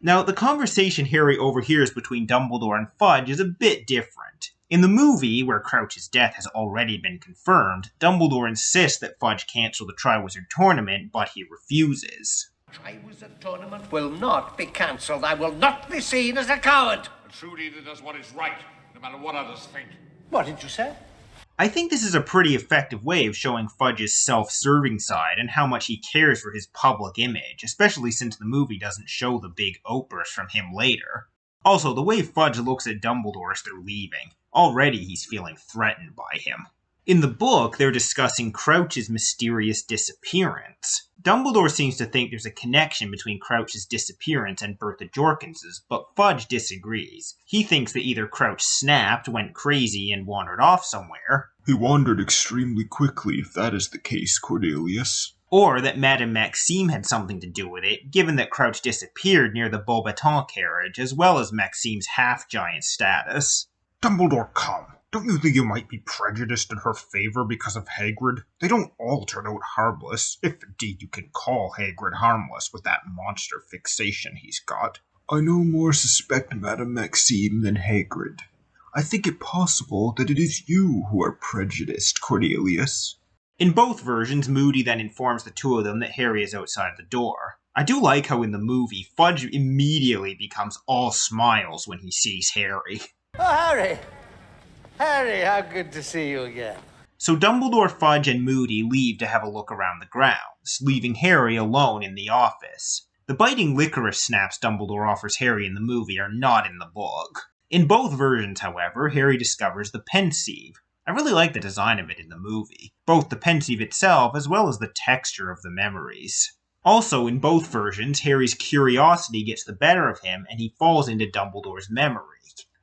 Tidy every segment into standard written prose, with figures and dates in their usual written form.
Now, the conversation Harry overhears between Dumbledore and Fudge is a bit different. In the movie, where Crouch's death has already been confirmed, Dumbledore insists that Fudge cancel the Triwizard Tournament, but he refuses. Triwizard Tournament will not be cancelled. I will not be seen as a coward. A true leader does what is right, no matter what others think. What did you say? I think this is a pretty effective way of showing Fudge's self-serving side and how much he cares for his public image, especially since the movie doesn't show the big outburst from him later. Also, the way Fudge looks at Dumbledore as they're leaving, already he's feeling threatened by him. In the book, they're discussing Crouch's mysterious disappearance. Dumbledore seems to think there's a connection between Crouch's disappearance and Bertha Jorkins's, but Fudge disagrees. He thinks that either Crouch snapped, went crazy, and wandered off somewhere. He wandered extremely quickly, if that is the case, Cornelius. Or that Madame Maxime had something to do with it, given that Crouch disappeared near the Beauxbatons carriage, as well as Maxime's half-giant status. Dumbledore, come. Don't you think you might be prejudiced in her favor because of Hagrid? They don't all turn out harmless, if indeed you can call Hagrid harmless with that monster fixation he's got. I no more suspect Madame Maxime than Hagrid. I think it possible that it is you who are prejudiced, Cornelius. In both versions, Moody then informs the two of them that Harry is outside the door. I do like how in the movie, Fudge immediately becomes all smiles when he sees Harry. Oh, Harry! Harry, how good to see you again. So Dumbledore, Fudge, and Moody leave to have a look around the grounds, leaving Harry alone in the office. The biting licorice snaps Dumbledore offers Harry in the movie are not in the book. In both versions, however, Harry discovers the Pensieve. I really like the design of it in the movie, both the Pensieve itself as well as the texture of the memories. Also, in both versions, Harry's curiosity gets the better of him and he falls into Dumbledore's memory.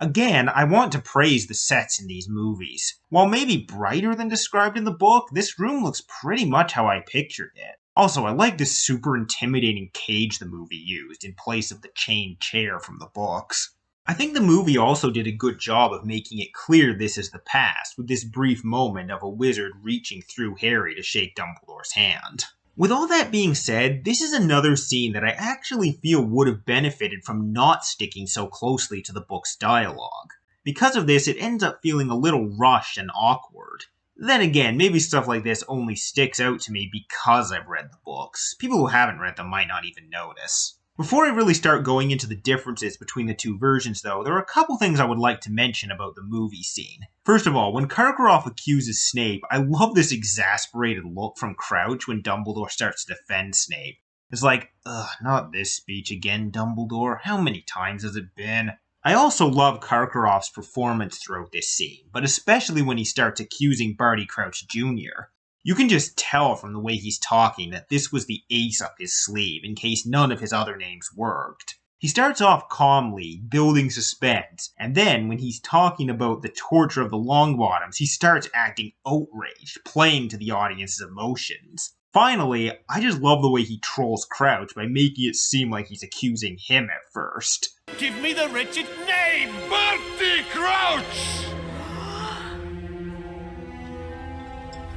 Again, I want to praise the sets in these movies. While maybe brighter than described in the book, this room looks pretty much how I pictured it. Also, I like this super intimidating cage the movie used in place of the chained chair from the books. I think the movie also did a good job of making it clear this is the past, with this brief moment of a wizard reaching through Harry to shake Dumbledore's hand. With all that being said, this is another scene that I actually feel would have benefited from not sticking so closely to the book's dialogue. Because of this, it ends up feeling a little rushed and awkward. Then again, maybe stuff like this only sticks out to me because I've read the books. People who haven't read them might not even notice. Before I really start going into the differences between the two versions though, there are a couple things I would like to mention about the movie scene. First of all, when Karkaroff accuses Snape, I love this exasperated look from Crouch when Dumbledore starts to defend Snape. It's like, ugh, not this speech again, Dumbledore. How many times has it been? I also love Karkaroff's performance throughout this scene, but especially when he starts accusing Barty Crouch Jr. You can just tell from the way he's talking that this was the ace up his sleeve in case none of his other names worked. He starts off calmly, building suspense, and then when he's talking about the torture of the Longbottoms, he starts acting outraged, playing to the audience's emotions. Finally, I just love the way he trolls Crouch by making it seem like he's accusing him at first. Give me the wretched name! Barty Crouch!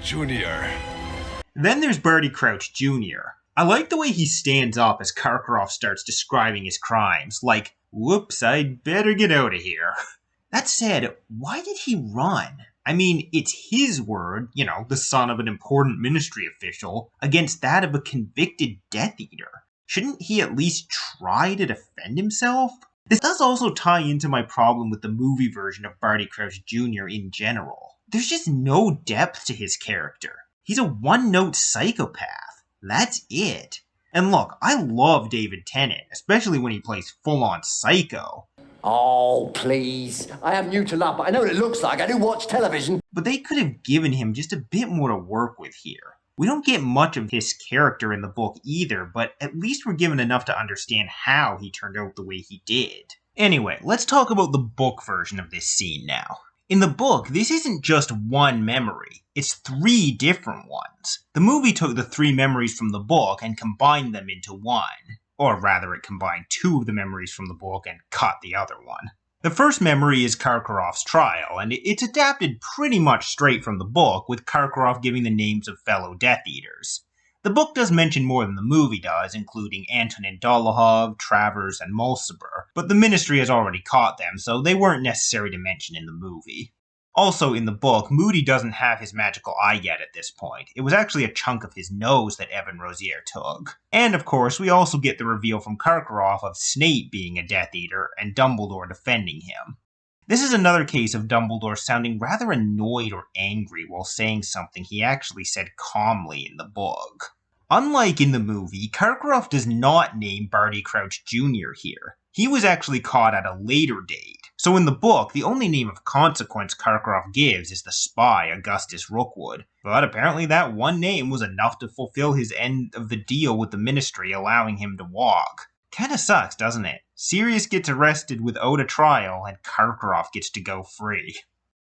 Junior. Then there's Barty Crouch Jr. I like the way he stands up as Karkaroff starts describing his crimes, like, whoops, I'd better get out of here. That said, why did he run? I mean, it's his word, the son of an important ministry official, against that of a convicted Death Eater. Shouldn't he at least try to defend himself? This does also tie into my problem with the movie version of Barty Crouch Jr. in general. There's just no depth to his character. He's a one-note psychopath. That's it. And look, I love David Tennant, especially when he plays full-on psycho. Oh, please. I am new to love, but I know what it looks like. I do watch television. But they could have given him just a bit more to work with here. We don't get much of his character in the book either, but at least we're given enough to understand how he turned out the way he did. Anyway, let's talk about the book version of this scene now. In the book, this isn't just one memory, it's 3 different ones. The movie took the 3 memories from the book and combined them into one. Or rather, it combined 2 of the memories from the book and cut the other one. The first memory is Karkaroff's trial, and it's adapted pretty much straight from the book, with Karkaroff giving the names of fellow Death Eaters. The book does mention more than the movie does, including Antonin Dolohov, Travers, and Mulciber, but the Ministry has already caught them, so they weren't necessary to mention in the movie. Also, in the book, Moody doesn't have his magical eye yet at this point. It was actually a chunk of his nose that Evan Rosier took. And of course, we also get the reveal from Karkaroff of Snape being a Death Eater and Dumbledore defending him. This is another case of Dumbledore sounding rather annoyed or angry while saying something he actually said calmly in the book. Unlike in the movie, Karkaroff does not name Barty Crouch Jr. here. He was actually caught at a later date. So in the book, the only name of consequence Karkaroff gives is the spy, Augustus Rookwood. But apparently that one name was enough to fulfill his end of the deal with the Ministry, allowing him to walk. Kinda sucks, doesn't it? Sirius gets arrested without a trial, and Karkaroff gets to go free.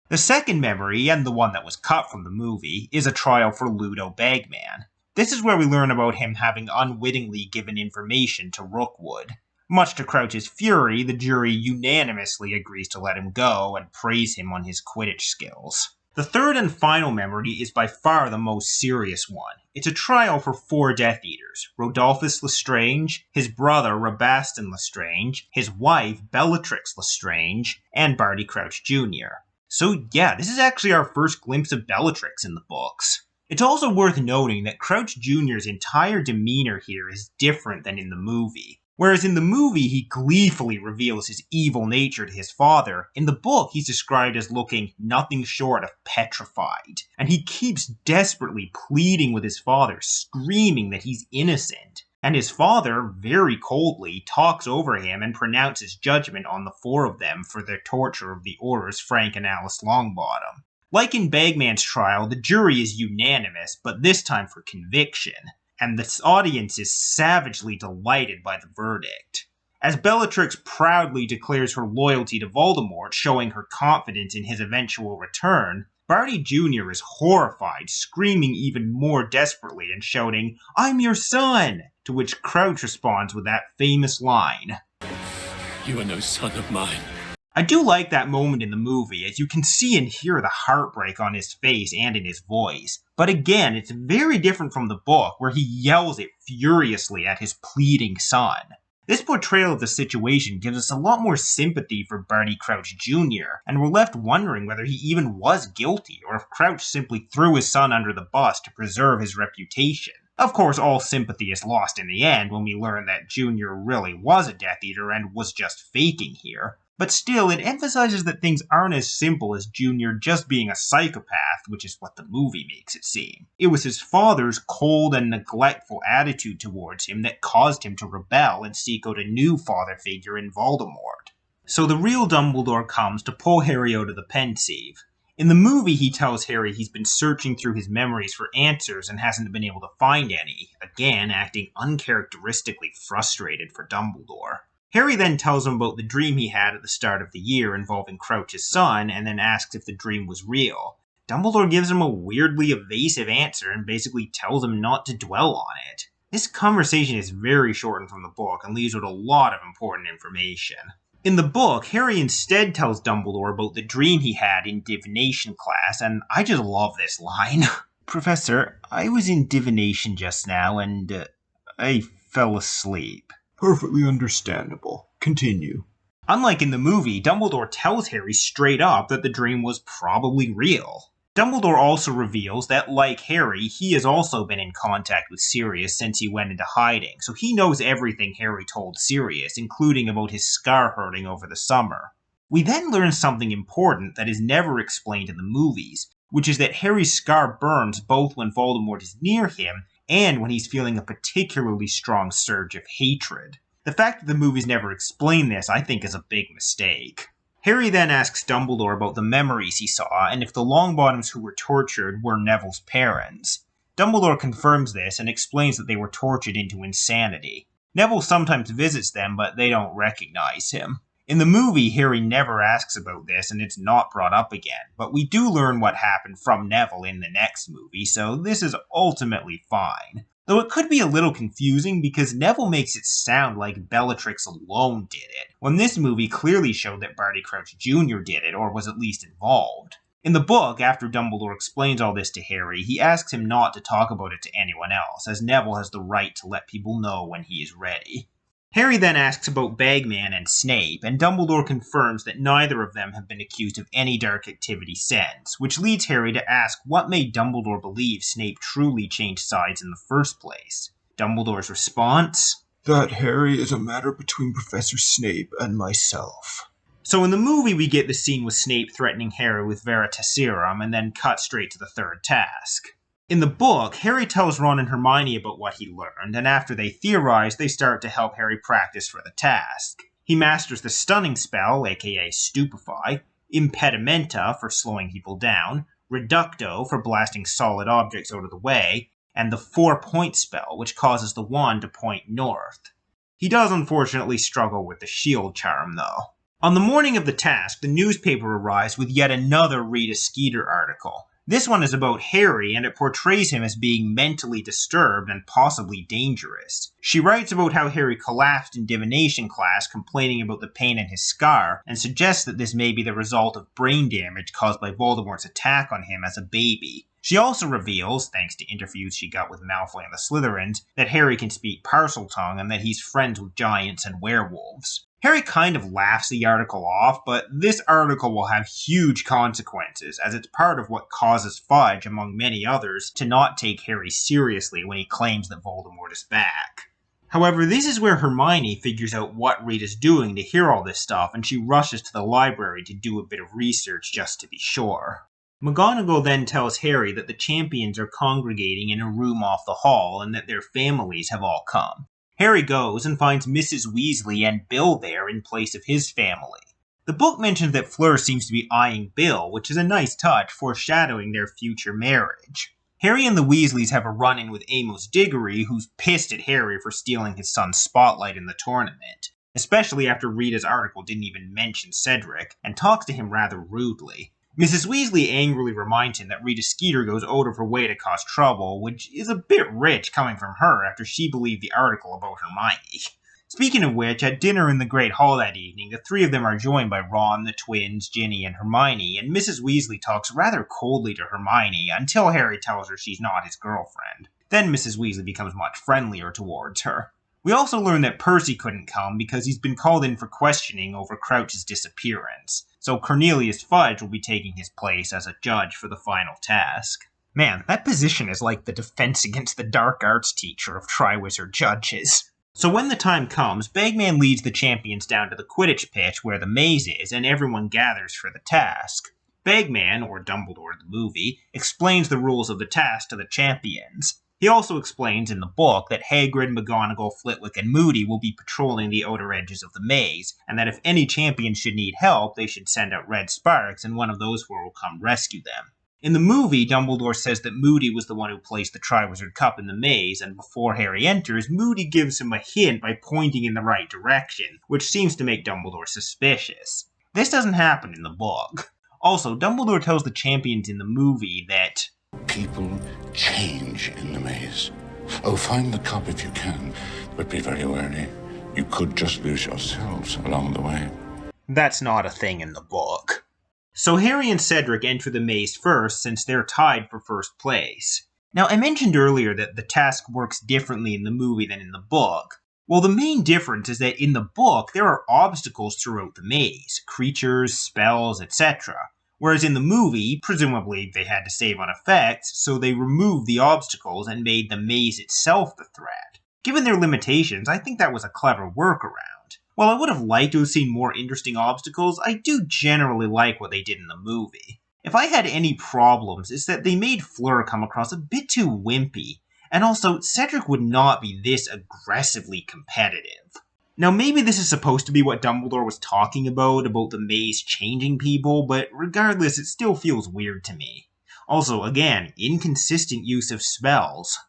The second memory, and the one that was cut from the movie, is a trial for Ludo Bagman. This is where we learn about him having unwittingly given information to Rookwood. Much to Crouch's fury, the jury unanimously agrees to let him go and praise him on his Quidditch skills. The third and final memory is by far the most serious one. It's a trial for 4 Death Eaters: Rodolphus Lestrange, his brother Rabastin Lestrange, his wife Bellatrix Lestrange, and Barty Crouch Jr. So yeah, this is actually our first glimpse of Bellatrix in the books. It's also worth noting that Crouch Jr.'s entire demeanor here is different than in the movie. Whereas in the movie, he gleefully reveals his evil nature to his father, in the book he's described as looking nothing short of petrified, and he keeps desperately pleading with his father, screaming that he's innocent. And his father, very coldly, talks over him and pronounces judgment on the 4 of them for their torture of the Aurors Frank and Alice Longbottom. Like in Bagman's trial, the jury is unanimous, but this time for conviction, and the audience is savagely delighted by the verdict. As Bellatrix proudly declares her loyalty to Voldemort, showing her confidence in his eventual return, Barty Jr. is horrified, screaming even more desperately and shouting, "I'm your son!" To which Crouch responds with that famous line, You are no son of mine. I do like that moment in the movie, as you can see and hear the heartbreak on his face and in his voice. But again, it's very different from the book, where he yells it furiously at his pleading son. This portrayal of the situation gives us a lot more sympathy for Barty Crouch Jr., and we're left wondering whether he even was guilty, or if Crouch simply threw his son under the bus to preserve his reputation. Of course, all sympathy is lost in the end when we learn that Jr. really was a Death Eater and was just faking here. But still, it emphasizes that things aren't as simple as Jr. just being a psychopath, which is what the movie makes it seem. It was his father's cold and neglectful attitude towards him that caused him to rebel and seek out a new father figure in Voldemort. So the real Dumbledore comes to pull Harry out of the Pensieve. In the movie, he tells Harry he's been searching through his memories for answers and hasn't been able to find any, again acting uncharacteristically frustrated for Dumbledore. Harry then tells him about the dream he had at the start of the year involving Crouch's son, and then asks if the dream was real. Dumbledore gives him a weirdly evasive answer and basically tells him not to dwell on it. This conversation is very shortened from the book and leaves out a lot of important information. In the book, Harry instead tells Dumbledore about the dream he had in divination class, and I just love this line. Professor, I was in divination just now, and I fell asleep. Perfectly understandable. Continue. Unlike in the movie, Dumbledore tells Harry straight up that the dream was probably real. Dumbledore also reveals that, like Harry, he has also been in contact with Sirius since he went into hiding, so he knows everything Harry told Sirius, including about his scar hurting over the summer. We then learn something important that is never explained in the movies, which is that Harry's scar burns both when Voldemort is near him and when he's feeling a particularly strong surge of hatred. The fact that the movies never explain this, I think, is a big mistake. Harry then asks Dumbledore about the memories he saw, and if the Longbottoms who were tortured were Neville's parents. Dumbledore confirms this and explains that they were tortured into insanity. Neville sometimes visits them, but they don't recognize him. In the movie, Harry never asks about this, and it's not brought up again, but we do learn what happened from Neville in the next movie, so this is ultimately fine. Though it could be a little confusing because Neville makes it sound like Bellatrix alone did it, when this movie clearly showed that Barty Crouch Jr. did it, or was at least involved. In the book, after Dumbledore explains all this to Harry, he asks him not to talk about it to anyone else, as Neville has the right to let people know when he is ready. Harry then asks about Bagman and Snape, and Dumbledore confirms that neither of them have been accused of any dark activity since, which leads Harry to ask what made Dumbledore believe Snape truly changed sides in the first place. Dumbledore's response? That, Harry, is a matter between Professor Snape and myself. So in the movie, we get the scene with Snape threatening Harry with Veritaserum, and then cut straight to the third task. In the book, Harry tells Ron and Hermione about what he learned, and after they theorize, they start to help Harry practice for the task. He masters the stunning spell, aka Stupefy, Impedimenta for slowing people down, Reducto for blasting solid objects out of the way, and the 4-point spell, which causes the wand to point north. He does unfortunately struggle with the shield charm, though. On the morning of the task, the newspaper arrives with yet another Rita Skeeter article. This one is about Harry, and it portrays him as being mentally disturbed and possibly dangerous. She writes about how Harry collapsed in divination class, complaining about the pain in his scar, and suggests that this may be the result of brain damage caused by Voldemort's attack on him as a baby. She also reveals, thanks to interviews she got with Malfoy and the Slytherins, that Harry can speak Parseltongue and that he's friends with giants and werewolves. Harry kind of laughs the article off, but this article will have huge consequences, as it's part of what causes Fudge, among many others, to not take Harry seriously when he claims that Voldemort is back. However, this is where Hermione figures out what Rita's doing to hear all this stuff, and she rushes to the library to do a bit of research just to be sure. McGonagall then tells Harry that the champions are congregating in a room off the hall and that their families have all come. Harry goes and finds Mrs. Weasley and Bill there in place of his family. The book mentions that Fleur seems to be eyeing Bill, which is a nice touch, foreshadowing their future marriage. Harry and the Weasleys have a run-in with Amos Diggory, who's pissed at Harry for stealing his son's spotlight in the tournament, especially after Rita's article didn't even mention Cedric, and talks to him rather rudely. Mrs. Weasley angrily reminds him that Rita Skeeter goes out of her way to cause trouble, which is a bit rich coming from her after she believed the article about Hermione. Speaking of which, at dinner in the Great Hall that evening, the three of them are joined by Ron, the twins, Ginny, and Hermione, and Mrs. Weasley talks rather coldly to Hermione until Harry tells her she's not his girlfriend. Then Mrs. Weasley becomes much friendlier towards her. We also learn that Percy couldn't come because he's been called in for questioning over Crouch's disappearance, so Cornelius Fudge will be taking his place as a judge for the final task. Man, that position is like the Defense Against the Dark Arts teacher of Triwizard Judges. So when the time comes, Bagman leads the champions down to the Quidditch pitch where the maze is, and everyone gathers for the task. Bagman, or Dumbledore the movie, explains the rules of the task to the champions. He also explains in the book that Hagrid, McGonagall, Flitwick, and Moody will be patrolling the outer edges of the maze, and that if any champion should need help, they should send out red sparks, and one of those four will come rescue them. In the movie, Dumbledore says that Moody was the one who placed the Triwizard Cup in the maze, and before Harry enters, Moody gives him a hint by pointing in the right direction, which seems to make Dumbledore suspicious. This doesn't happen in the book. Also, Dumbledore tells the champions in the movie that people change in the maze. Oh, find the cup if you can, but be very wary. You could just lose yourselves along the way. That's not a thing in the book. So Harry and Cedric enter the maze first since they're tied for first place. Now, I mentioned earlier that the task works differently in the movie than in the book. Well, the main difference is that in the book, there are obstacles throughout the maze, creatures, spells, etc. Whereas in the movie, presumably they had to save on effects, so they removed the obstacles and made the maze itself the threat. Given their limitations, I think that was a clever workaround. While I would have liked to have seen more interesting obstacles, I do generally like what they did in the movie. If I had any problems, it's that they made Fleur come across a bit too wimpy, and also Cedric would not be this aggressively competitive. Now, maybe this is supposed to be what Dumbledore was talking about the maze changing people, but regardless, it still feels weird to me. Also, again, inconsistent use of spells.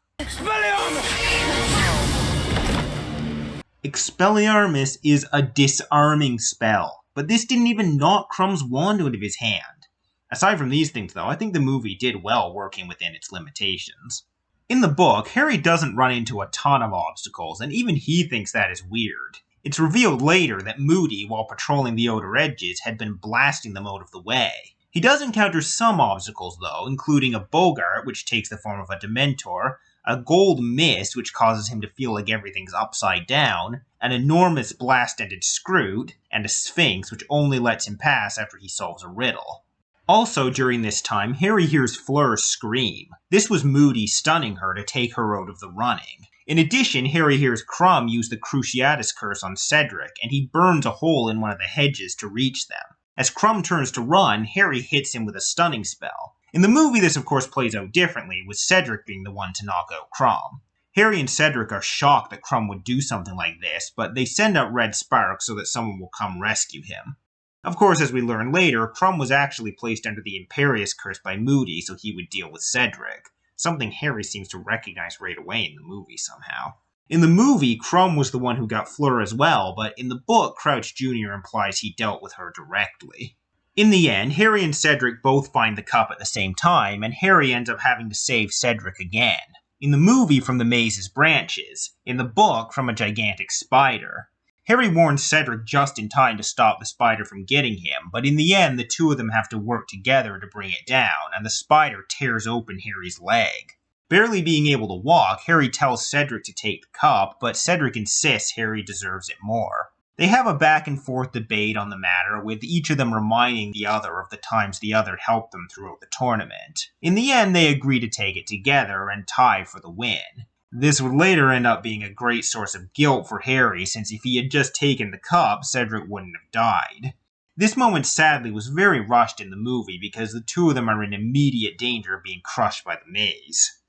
Expelliarmus is a disarming spell, but this didn't even knock Krumm's wand out of his hand. Aside from these things, though, I think the movie did well working within its limitations. In the book, Harry doesn't run into a ton of obstacles, and even he thinks that is weird. It's revealed later that Moody, while patrolling the outer edges, had been blasting them out of the way. He does encounter some obstacles though, including a Bogart, which takes the form of a Dementor, a gold mist, which causes him to feel like everything's upside down, an enormous blast-ended Scroot, and a Sphinx, which only lets him pass after he solves a riddle. Also during this time, Harry hears Fleur scream. This was Moody stunning her to take her out of the running. In addition, Harry hears Krum use the Cruciatus Curse on Cedric, and he burns a hole in one of the hedges to reach them. As Krum turns to run, Harry hits him with a stunning spell. In the movie, this of course plays out differently, with Cedric being the one to knock out Krum. Harry and Cedric are shocked that Krum would do something like this, but they send out red sparks so that someone will come rescue him. Of course, as we learn later, Krum was actually placed under the Imperius Curse by Moody so he would deal with Cedric, something Harry seems to recognize right away in the movie somehow. In the movie, Krum was the one who got Fleur as well, but in the book, Crouch Jr. implies he dealt with her directly. In the end, Harry and Cedric both find the cup at the same time, and Harry ends up having to save Cedric again. In the movie, from the maze's branches. In the book, from a gigantic spider. Harry warns Cedric just in time to stop the spider from getting him, but in the end, the two of them have to work together to bring it down, and the spider tears open Harry's leg. Barely being able to walk, Harry tells Cedric to take the cup, but Cedric insists Harry deserves it more. They have a back and forth debate on the matter, with each of them reminding the other of the times the other helped them throughout the tournament. In the end, they agree to take it together and tie for the win. This would later end up being a great source of guilt for Harry, since if he had just taken the cup, Cedric wouldn't have died. This moment sadly was very rushed in the movie because the two of them are in immediate danger of being crushed by the maze.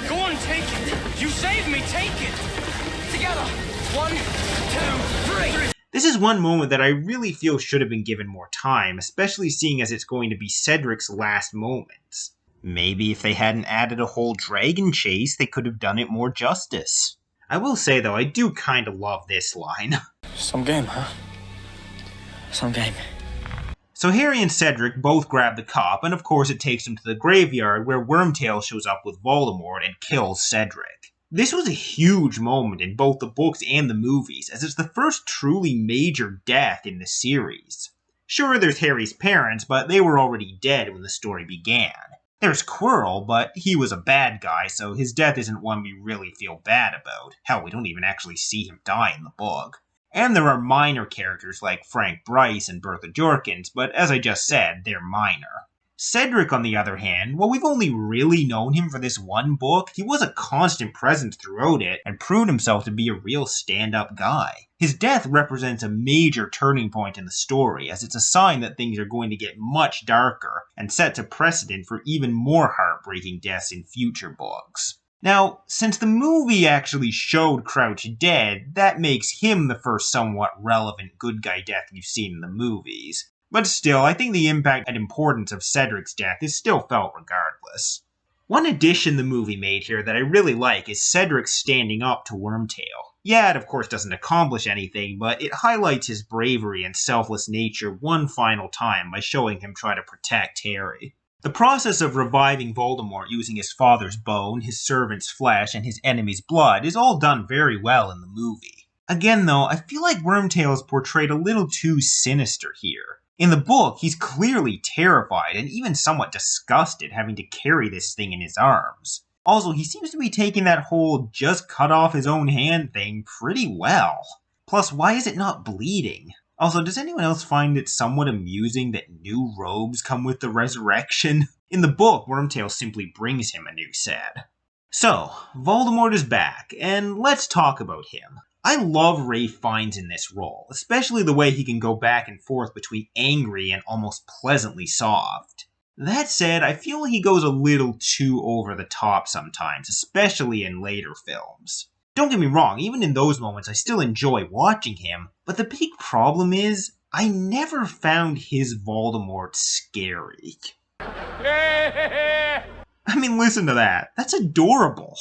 Go on, take it! You saved me, take it! Together! 1, 2, 3! This is one moment that I really feel should have been given more time, especially seeing as it's going to be Cedric's last moments. Maybe if they hadn't added a whole dragon chase, they could have done it more justice. I will say though, I do kinda love this line. Some game, huh? Some game. So Harry and Cedric both grab the cup, and of course it takes them to the graveyard where Wormtail shows up with Voldemort and kills Cedric. This was a huge moment in both the books and the movies, as it's the first truly major death in the series. Sure, there's Harry's parents, but they were already dead when the story began. There's Quirrell, but he was a bad guy, so his death isn't one we really feel bad about. Hell, we don't even actually see him die in the book. And there are minor characters like Frank Bryce and Bertha Jorkins, but as I just said, they're minor. Cedric, on the other hand, while we've only really known him for this one book, he was a constant presence throughout it and proved himself to be a real stand-up guy. His death represents a major turning point in the story, as it's a sign that things are going to get much darker and sets a precedent for even more heartbreaking deaths in future books. Now, since the movie actually showed Crouch dead, that makes him the first somewhat relevant good guy death you've seen in the movies. But still, I think the impact and importance of Cedric's death is still felt regardless. One addition the movie made here that I really like is Cedric standing up to Wormtail. Yeah, it of course doesn't accomplish anything, but it highlights his bravery and selfless nature one final time by showing him try to protect Harry. The process of reviving Voldemort using his father's bone, his servant's flesh, and his enemy's blood is all done very well in the movie. Again though, I feel like Wormtail is portrayed a little too sinister here. In the book, he's clearly terrified and even somewhat disgusted having to carry this thing in his arms. Also, he seems to be taking that whole just cut off his own hand thing pretty well. Plus, why is it not bleeding? Also, does anyone else find it somewhat amusing that new robes come with the resurrection? In the book, Wormtail simply brings him a new set. So, Voldemort is back, and let's talk about him. I love Ralph Fiennes in this role, especially the way he can go back and forth between angry and almost pleasantly soft. That said, I feel he goes a little too over the top sometimes, especially in later films. Don't get me wrong, even in those moments I still enjoy watching him, but the big problem is, I never found his Voldemort scary. I mean, listen to that. That's adorable.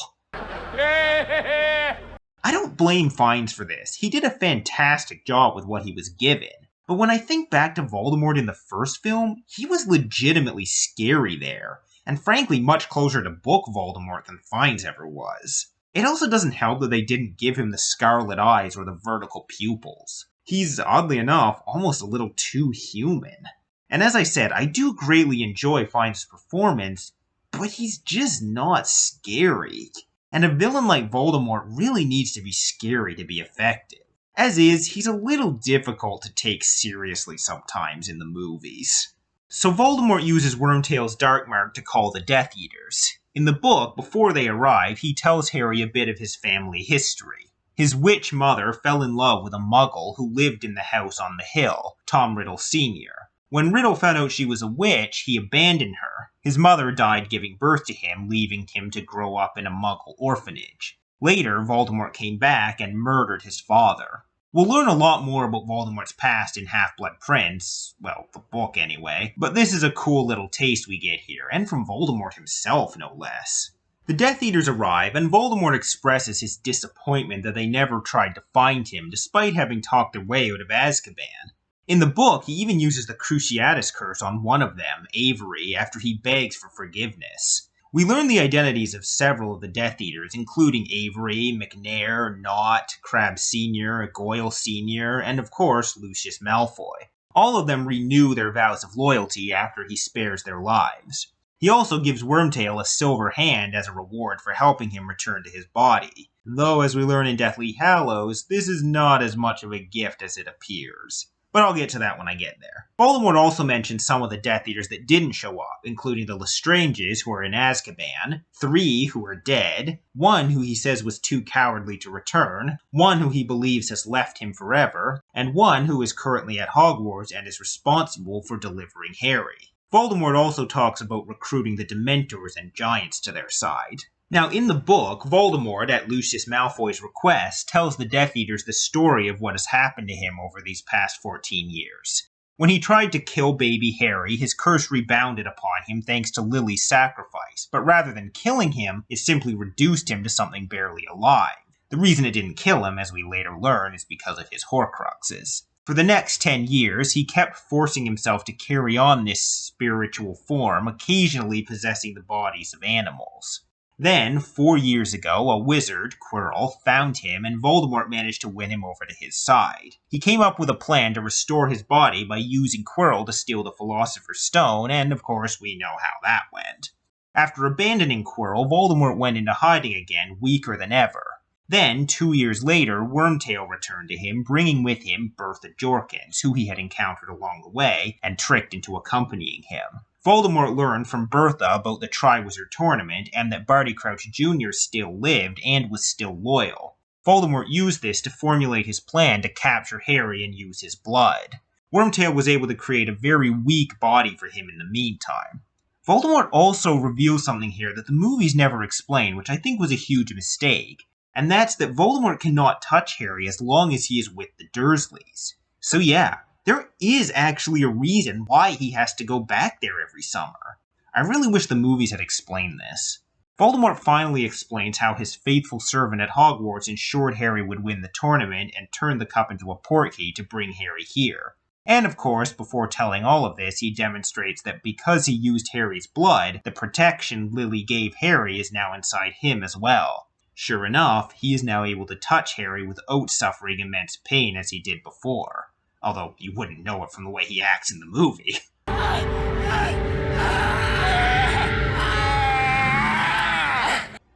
I don't blame Fiennes for this. He did a fantastic job with what he was given. But when I think back to Voldemort in the first film, he was legitimately scary there, and frankly much closer to book Voldemort than Fiennes ever was. It also doesn't help that they didn't give him the scarlet eyes or the vertical pupils. He's, oddly enough, almost a little too human. And as I said, I do greatly enjoy Fiennes' performance, but he's just not scary. And a villain like Voldemort really needs to be scary to be effective. As is, he's a little difficult to take seriously sometimes in the movies. So Voldemort uses Wormtail's Dark Mark to call the Death Eaters. In the book, before they arrive, he tells Harry a bit of his family history. His witch mother fell in love with a muggle who lived in the house on the hill, Tom Riddle Sr. When Riddle found out she was a witch, he abandoned her. His mother died giving birth to him, leaving him to grow up in a muggle orphanage. Later, Voldemort came back and murdered his father. We'll learn a lot more about Voldemort's past in Half-Blood Prince, well, the book anyway, but this is a cool little taste we get here, and from Voldemort himself, no less. The Death Eaters arrive, and Voldemort expresses his disappointment that they never tried to find him, despite having talked their way out of Azkaban. In the book, he even uses the Cruciatus Curse on one of them, Avery, after he begs for forgiveness. We learn the identities of several of the Death Eaters, including Avery, McNair, Nott, Crabbe Sr., Goyle Sr., and of course, Lucius Malfoy. All of them renew their vows of loyalty after he spares their lives. He also gives Wormtail a silver hand as a reward for helping him return to his body, though as we learn in Deathly Hallows, this is not as much of a gift as it appears. But I'll get to that when I get there. Voldemort also mentions some of the Death Eaters that didn't show up, including the Lestranges, who are in Azkaban, 3 who are dead, 1 who he says was too cowardly to return, 1 who he believes has left him forever, and 1 who is currently at Hogwarts and is responsible for delivering Harry. Voldemort also talks about recruiting the Dementors and Giants to their side. Now, in the book, Voldemort, at Lucius Malfoy's request, tells the Death Eaters the story of what has happened to him over these past 14 years. When he tried to kill baby Harry, his curse rebounded upon him thanks to Lily's sacrifice, but rather than killing him, it simply reduced him to something barely alive. The reason it didn't kill him, as we later learn, is because of his Horcruxes. For the next 10 years, he kept forcing himself to carry on this spiritual form, occasionally possessing the bodies of animals. Then, 4 years ago, a wizard, Quirrell, found him and Voldemort managed to win him over to his side. He came up with a plan to restore his body by using Quirrell to steal the Philosopher's Stone, and of course we know how that went. After abandoning Quirrell, Voldemort went into hiding again, weaker than ever. Then, 2 years later, Wormtail returned to him, bringing with him Bertha Jorkins, who he had encountered along the way, and tricked into accompanying him. Voldemort learned from Bertha about the Triwizard Tournament, and that Barty Crouch Jr. still lived and was still loyal. Voldemort used this to formulate his plan to capture Harry and use his blood. Wormtail was able to create a very weak body for him in the meantime. Voldemort also reveals something here that the movies never explain, which I think was a huge mistake. And that's that Voldemort cannot touch Harry as long as he is with the Dursleys. So yeah, there is actually a reason why he has to go back there every summer. I really wish the movies had explained this. Voldemort finally explains how his faithful servant at Hogwarts ensured Harry would win the tournament and turn the cup into a portkey to bring Harry here. And of course, before telling all of this, he demonstrates that because he used Harry's blood, the protection Lily gave Harry is now inside him as well. Sure enough, he is now able to touch Harry without suffering immense pain as he did before. Although you wouldn't know it from the way he acts in the movie.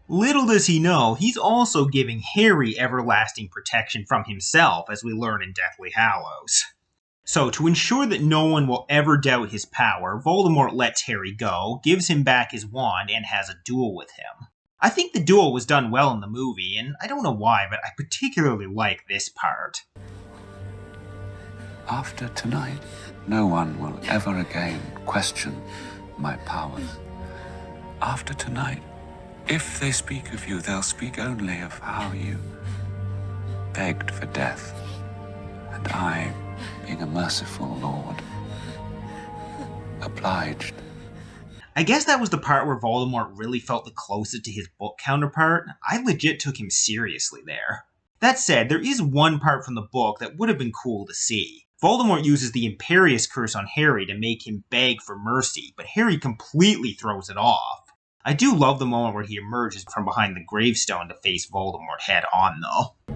Little does he know, he's also giving Harry everlasting protection from himself, as we learn in Deathly Hallows. So, to ensure that no one will ever doubt his power, Voldemort lets Harry go, gives him back his wand, and has a duel with him. I think the duel was done well in the movie, and I don't know why, but I particularly like this part. After tonight, no one will ever again question my powers. After tonight, if they speak of you, they'll speak only of how you begged for death, and I, being a merciful lord, obliged. I guess that was the part where Voldemort really felt the closest to his book counterpart. I legit took him seriously there. That said, there is one part from the book that would have been cool to see. Voldemort uses the Imperious Curse on Harry to make him beg for mercy, but Harry completely throws it off. I do love the moment where he emerges from behind the gravestone to face Voldemort head on, though.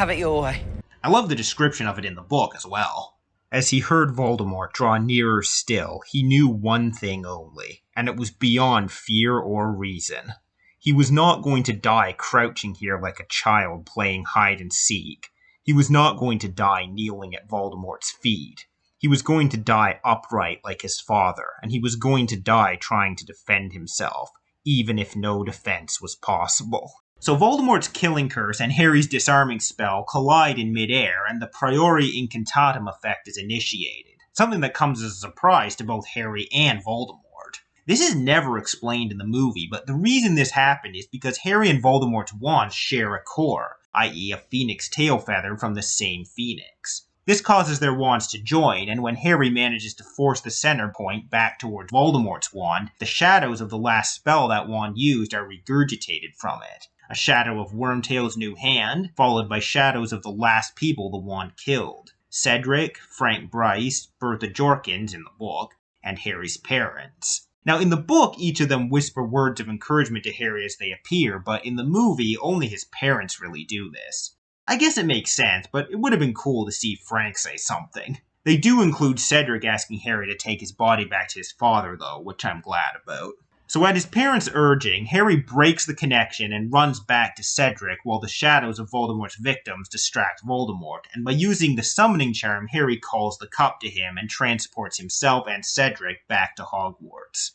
Have it your way. I love the description of it in the book as well. As he heard Voldemort draw nearer still, he knew one thing only, and it was beyond fear or reason. He was not going to die crouching here like a child playing hide and seek. He was not going to die kneeling at Voldemort's feet. He was going to die upright like his father, and he was going to die trying to defend himself, even if no defense was possible. So Voldemort's killing curse and Harry's disarming spell collide in midair, and the Priori Incantatem effect is initiated, something that comes as a surprise to both Harry and Voldemort. This is never explained in the movie, but the reason this happened is because Harry and Voldemort's wands share a core, i.e. a phoenix tail feather from the same phoenix. This causes their wands to join, and when Harry manages to force the center point back towards Voldemort's wand, the shadows of the last spell that wand used are regurgitated from it. A shadow of Wormtail's new hand, followed by shadows of the last people the wand killed. Cedric, Frank Bryce, Bertha Jorkins in the book, and Harry's parents. Now, in the book, each of them whisper words of encouragement to Harry as they appear, but in the movie, only his parents really do this. I guess it makes sense, but it would have been cool to see Frank say something. They do include Cedric asking Harry to take his body back to his father, though, which I'm glad about. So at his parents' urging, Harry breaks the connection and runs back to Cedric while the shadows of Voldemort's victims distract Voldemort, and by using the summoning charm, Harry calls the cup to him and transports himself and Cedric back to Hogwarts.